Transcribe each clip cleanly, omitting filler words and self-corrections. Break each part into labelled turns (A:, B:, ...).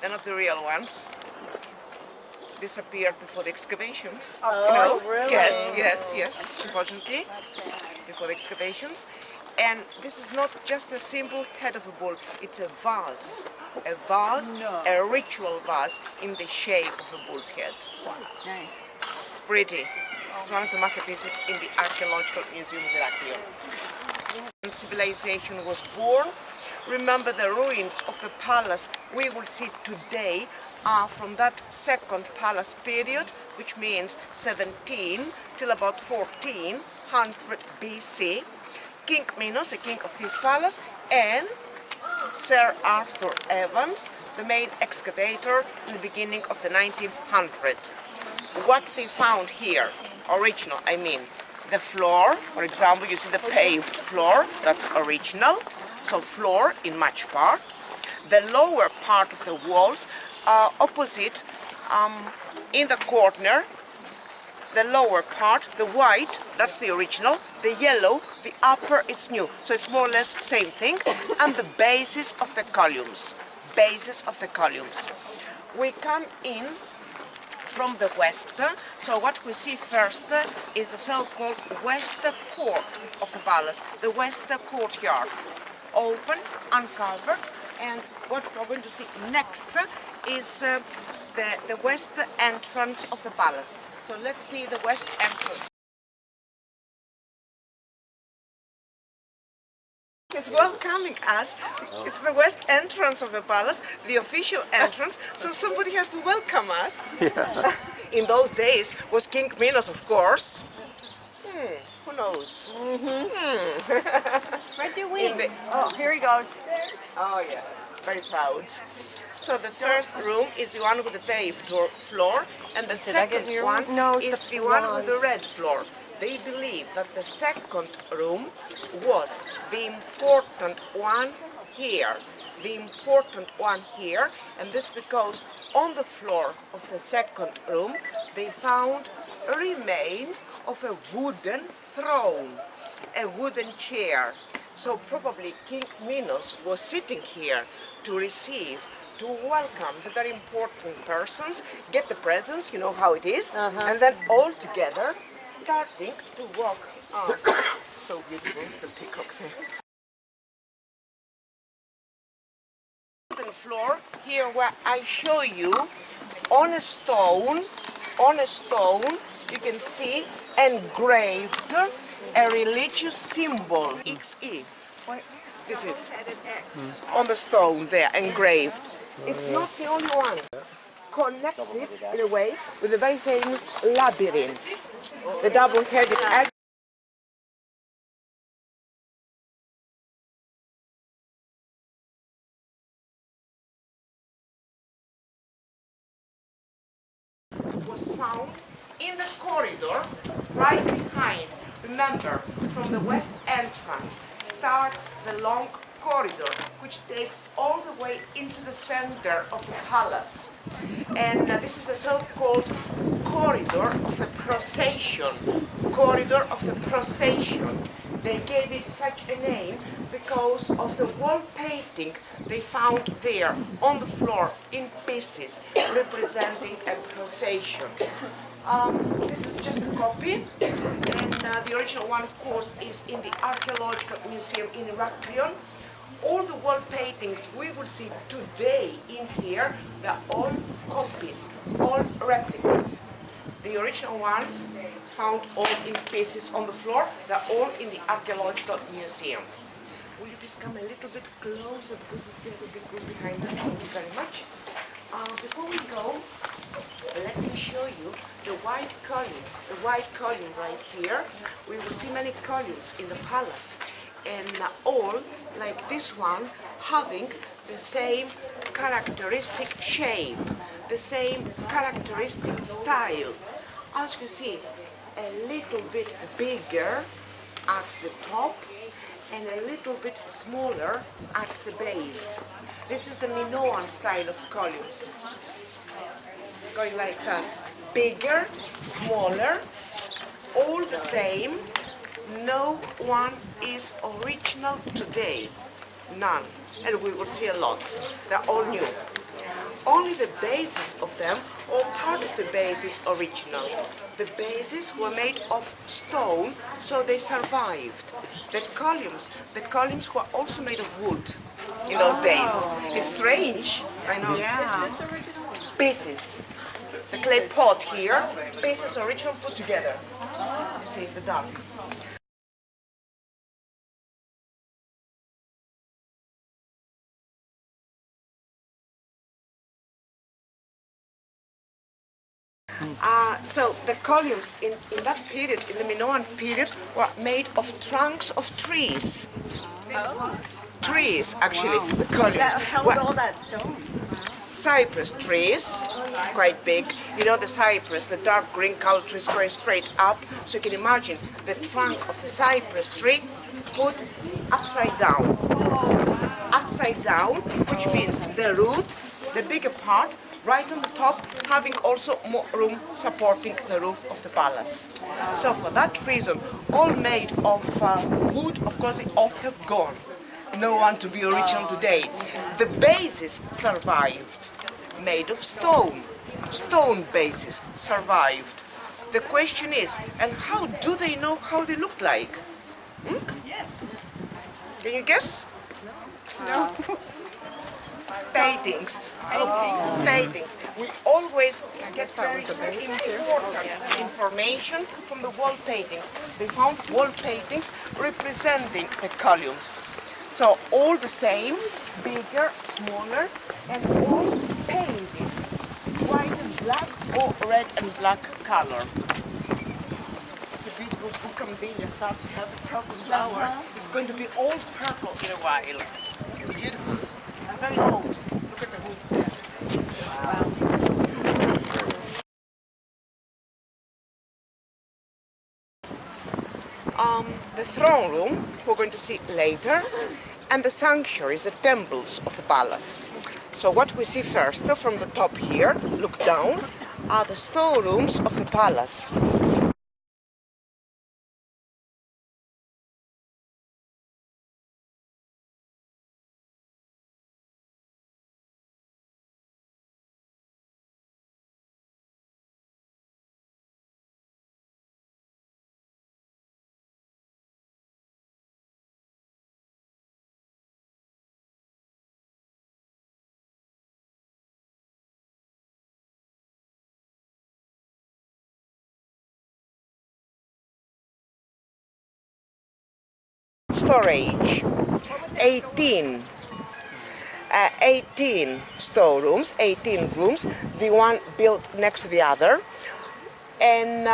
A: They're not the real ones. Disappeared before the excavations.
B: Oh, really?
A: Yes, unfortunately, before the excavations. And this is not just a simple head of a bull, it's a vase. A ritual vase in the shape of a bull's head.
B: Wow. Nice.
A: It's pretty. It's one of the masterpieces in the Archaeological Museum of Heraklion. When civilization was born, remember the ruins of the palace we will see today are from that second palace period, which means 17 till about 1400 BC. King Minos, the king of this palace, and Sir Arthur Evans, the main excavator in the beginning of the 1900s. What they found here, original, I mean, the floor, for example, you see the paved floor, that's original, so floor in much part. The lower part of the walls are opposite in the corner. The lower part, the white, that's the original, the yellow, the upper, it's new. So it's more or less same thing. And the basis of the columns. We come in from the west. So what we see first is the so-called west court of the palace, the west courtyard. Open, uncovered, and what we're going to see next is the west entrance of the palace. So let's see the west entrance. It's welcoming us. It's the west entrance of the palace, the official entrance, so somebody has to welcome us. Yeah. In those days was King Minos, of course. Who knows?
B: Spread your wings. Oh, here he goes.
A: Oh yes, very proud. So the first room is the one with the paved floor, and the second one is the one with the red floor. They believe that the second room was the important one here. And this because on the floor of the second room they found remains of a wooden throne, a wooden chair. So probably King Minos was sitting here to receive, to welcome the very important persons, get the presents, you know how it is, and then all together starting to walk on. So beautiful, the peacocks here. The floor here where I show you on a stone you can see engraved a religious symbol, XE. This is on the stone there, engraved. It's not the only one. Connected in a way with the very famous labyrinth, the double-headed egg. Was found in the corridor right behind. Remember, from the west entrance starts the long corridor which takes all the way into the center of the palace. And this is the so-called corridor of the procession. They gave it such a name because of the wall painting they found there on the floor in pieces representing a procession. This is just a copy, and the original one, of course, is in the Archaeological Museum in Heraklion. All the wall paintings we will see today in here, they're all copies, all replicas. The original ones found all in pieces on the floor, they're all in the Archaeological Museum. Will you please come a little bit closer because it's still a big room behind us. Thank you very much. Before we go, let me show you the white column. The white column right here. We will see many columns in the palace, and all like this one having the same characteristic shape, the same characteristic style. As you see, a little bit bigger at the top and a little bit smaller at the base. This is the Minoan style of columns. Going like that. Bigger, smaller, all the same. No one is original today. None. And we will see a lot. They're all new. only the bases of them or part of the bases original. The bases were made of stone, so they survived. The columns were also made of wood in those days. It's strange, I know.
B: Yeah.
A: Bases. The clay pot here, bases original put together. You see, the dark. So the columns in that period, in the Minoan period, were made of trunks of trees. Trees, actually, the columns.
B: That held
A: were
B: all that stone.
A: cypress trees, quite big. You know the cypress, the dark green color trees going straight up. So you can imagine the trunk of the cypress tree put upside down. Upside down, which means the roots, the bigger part, right on the top, having also more room supporting the roof of the palace. So for that reason, all made of wood, of course they all have gone. No one to be original today. The bases survived, made of stone. Stone bases survived. The question is, and how do they know how they look like? Can you guess?
B: No.
A: Paintings. Paintings. We always get very important information from the wall paintings. They found wall paintings representing the columns. So all the same, bigger, smaller, and all painted white and black or red and black color. The beautiful bougainvillea starts to have the purple flowers. It's going to be all purple in a while. Beautiful. And very old. Look at the wood there. The throne room, we're going to see later, and the sanctuaries, the temples of the palace. So what we see first, from the top here, look down, are the storerooms of the palace. Storage, 18 storerooms, 18 rooms, the one built next to the other, and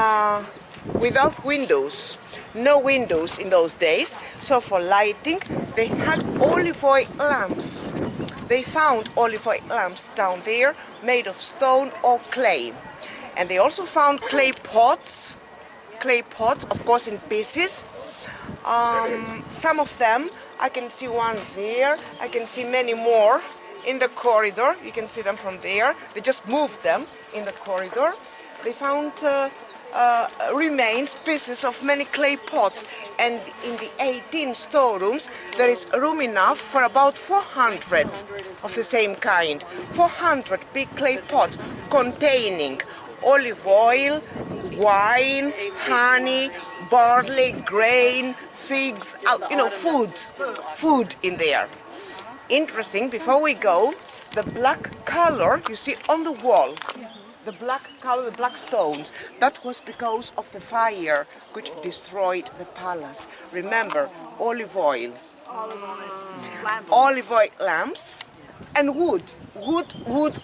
A: without windows, no windows in those days, so for lighting they had olive oil lamps. They found olive oil lamps down there made of stone or clay, and they also found clay pots, of course in pieces. Some of them, I can see one there, I can see many more in the corridor, you can see them from there. They just moved them in the corridor. They found remains, pieces of many clay pots, and in the 18 storerooms there is room enough for about 400 of the same kind. 400 big clay pots containing olive oil, wine, honey, barley, grain, figs, you know, food in there. Interesting, before we go, the black color you see on the wall, the black color, the black stones, that was because of the fire which destroyed the palace. Remember, olive oil lamps, and wood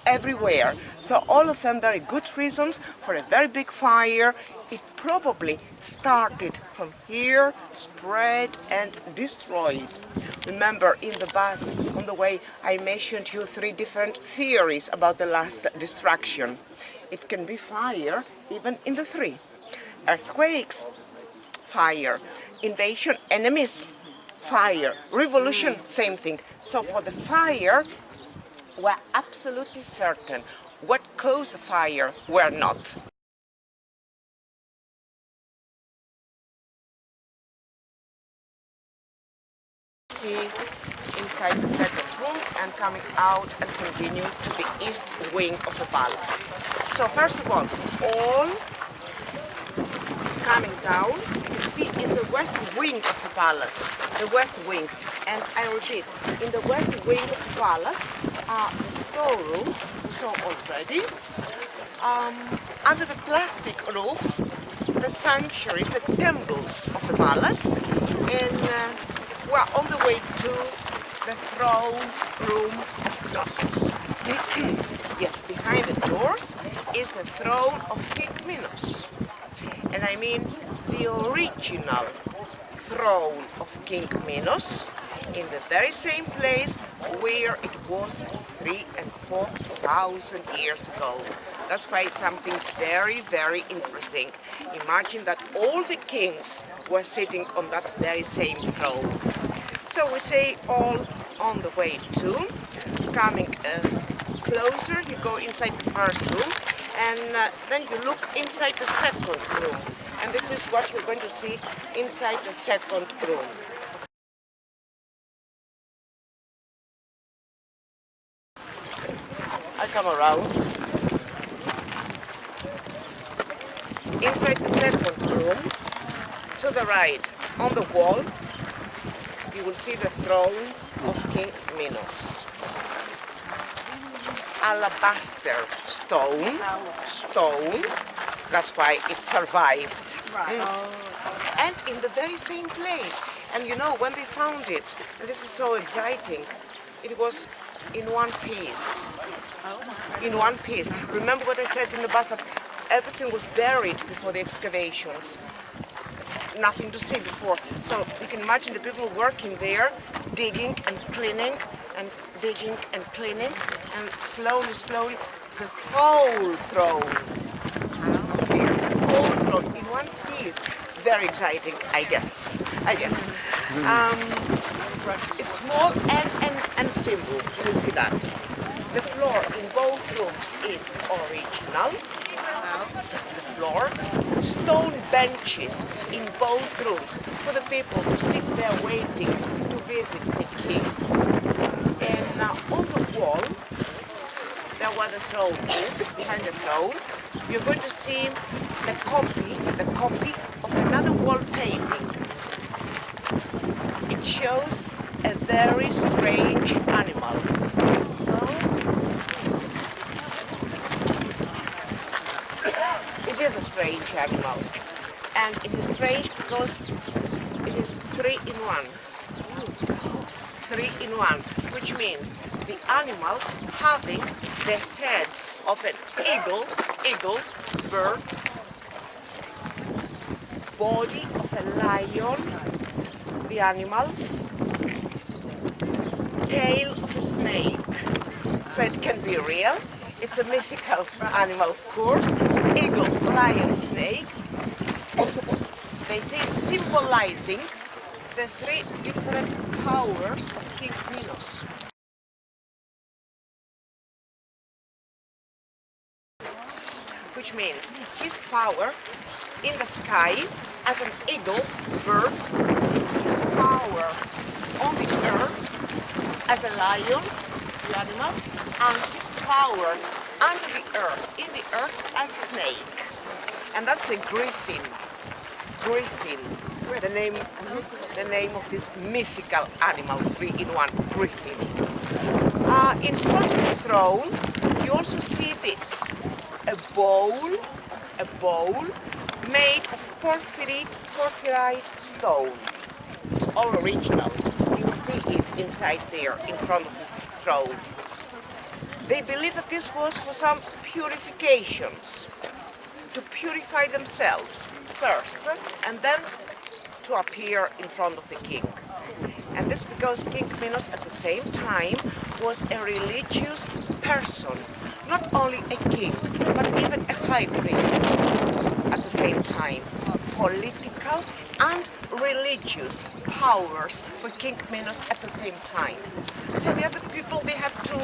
A: everywhere. So all of them very good reasons for a very big fire. It probably started from here, spread and destroyed. Remember, in the bus on the way I mentioned you 3 different theories about the last destruction. It can be fire even in the 3. Earthquakes, fire. Invasion, enemies, fire. Revolution, same thing. So for the fire, we're absolutely certain. What caused the fire, we're not. See inside the second room. and coming out and continue to the east wing of the palace. So first of all coming down, you can see is the west wing of the palace, the west wing. And I repeat, in the west wing of the palace are the storerooms, we saw already. Under the plastic roof, the sanctuaries, the temples of the palace, and we're on the way to the throne room of Knossos. Yes, behind the doors is the throne of King Minos. And I mean the original throne of King Minos, in the very same place where it was 3,000 and 4,000 years ago. That's why it's something very, very interesting. Imagine that all the kings were sitting on that very same throne. So we say all on the way to, coming closer, you go inside the first room, and then you look inside the second room. And this is what you're going to see inside the second room. I come around. Inside the second room, to the right, on the wall, you will see the throne of King Minos. Alabaster stone, that's why it survived.
B: Right.
A: And in the very same place. And you know, when they found it, and this is so exciting, it was in one piece. In one piece. Remember what I said in the bus, that everything was buried before the excavations. Nothing to see before. So you can imagine the people working there, digging and cleaning, and digging and cleaning, and slowly, slowly, the whole throne. Here, the whole throne in one piece. Very exciting, I guess. It's small and simple. You will see that. The floor in both rooms is original. The floor, stone benches in both rooms for the people who sit there waiting to visit the king. And on the wall, there where the throne is, behind the throne, you're going to see the copy of another wall painting. It shows a very strange animal. It is a strange animal, and it is strange because it is 3 in 1. 3 in 1, which means the animal having the head of an eagle, bird, body of a lion, the animal, tail of a snake. So it can be real. It's a mythical animal, of course. Eagle, lion, snake. They say symbolizing the 3 different powers of King Minos. Which means his power in the sky as an eagle, bird, his power on the earth as a lion, the animal, and his power under the earth, in the earth as a snake. And that's the griffin. Griffin, the name of this mythical animal, 3 in 1, griffin. In front of the throne, you also see this, a bowl made of porphyry stone. It's all original. You will see it inside there, in front of the throne. They believe that this was for some purifications, to purify themselves first, and then to appear in front of the king. And this because King Minos at the same time was a religious person, not only a king, but even a high priest at the same time. Political and religious powers for King Minos at the same time. So the other people, they had to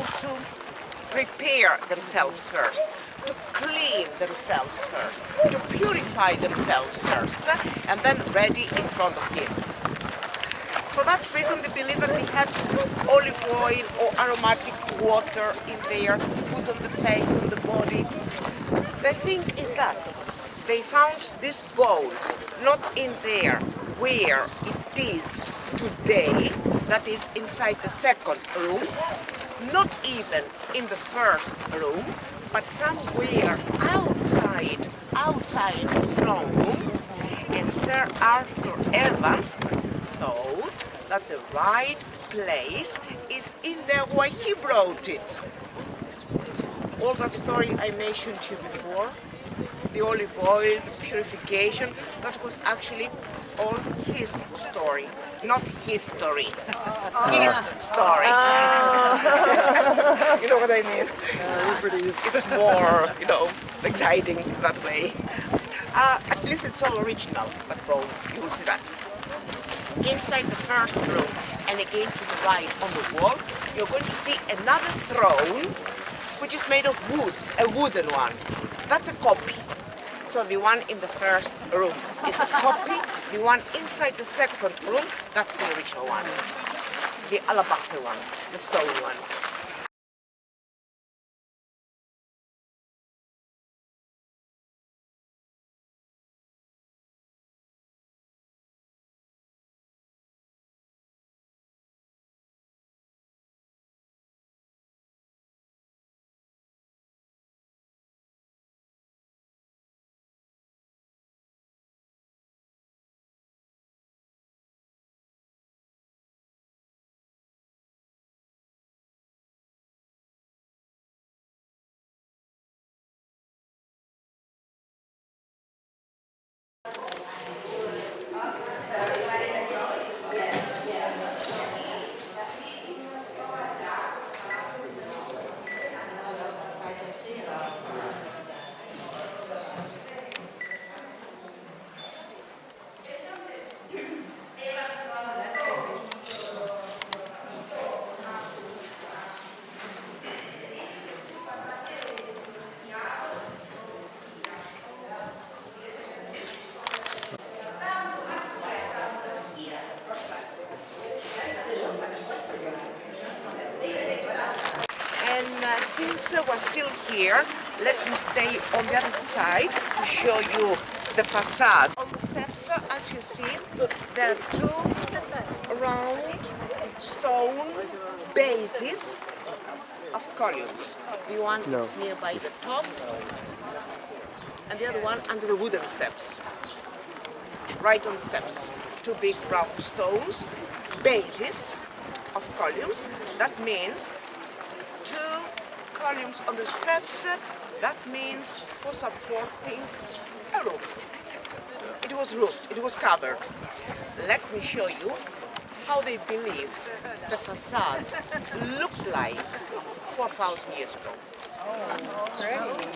A: prepare themselves first, to clean themselves first, to purify themselves first, and then ready in front of him. For that reason, they believe that they had olive oil or aromatic water in there, put on the face, on the body. The thing is that they found this bowl not in there where it is today, that is inside the second room, not even in the first room, but somewhere outside the throne room. And Sir Arthur Evans thought that the right place is in there where he brought it. All that story I mentioned to you before, the olive oil, the purification, that was actually all his story, not history. His story. You know what I mean? It's more, exciting that way. At least it's all original, that bowl, you will see that. Inside the first room, and again to the right on the wall, you're going to see another throne, which is made of wood, a wooden one. That's a copy. So the one in the first room is a copy. The one inside the second room, that's the original one. The alabaster one, the stone one. Since we're still here, let me stay on the other side to show you the facade. On the steps, as you see, there are two round stone bases of columns. The one is nearby the top, and the other one under the wooden steps. Right on the steps. Two big round stones, bases of columns. That means two columns on the steps, that means for supporting a roof. It was roofed, it was covered. Let me show you how they believe the facade looked like 4,000 years ago.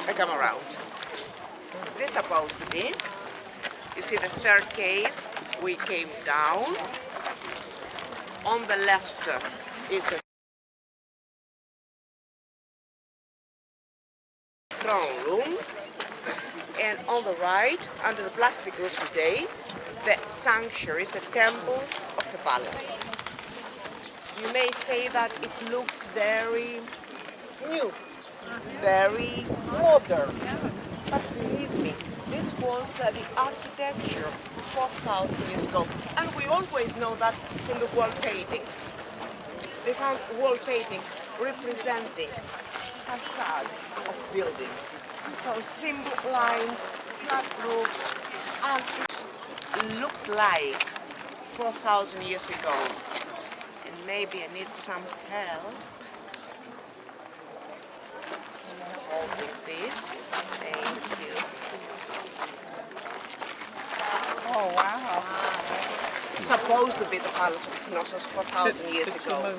A: I come around. This is supposed to be, you see the staircase, we came down. On the left is the throne room, and on the right, under the plastic roof today, the sanctuaries, the temples of the palace. You may say that it looks very new, very modern, but believe me, this was the architecture 4,000 years ago, and we always know that from the wall paintings. They found wall paintings representing facades of buildings. So simple lines, flat roof, and it looked like 4,000 years ago. And maybe I need some help holding this. Thank you.
B: Oh, wow.
A: Supposed to be the palace of Knossos 4,000 years ago.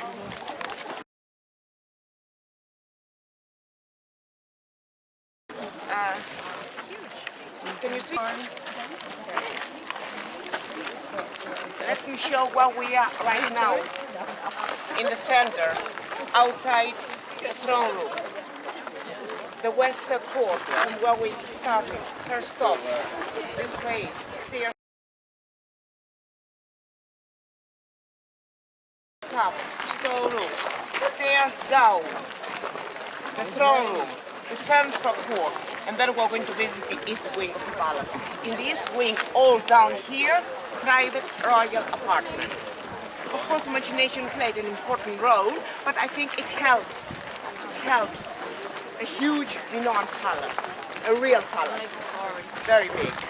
A: Can you see? Let me show where we are right now. In the center, outside the throne room. The western court, from where we started. First stop. This way, stairs. down the throne room, the central court, and then we're going to visit the east wing of the palace. In the east wing, all down here, private royal apartments. Of course, imagination played an important role, but I think it helps. It helps. A huge Minoan palace, a real palace, very big.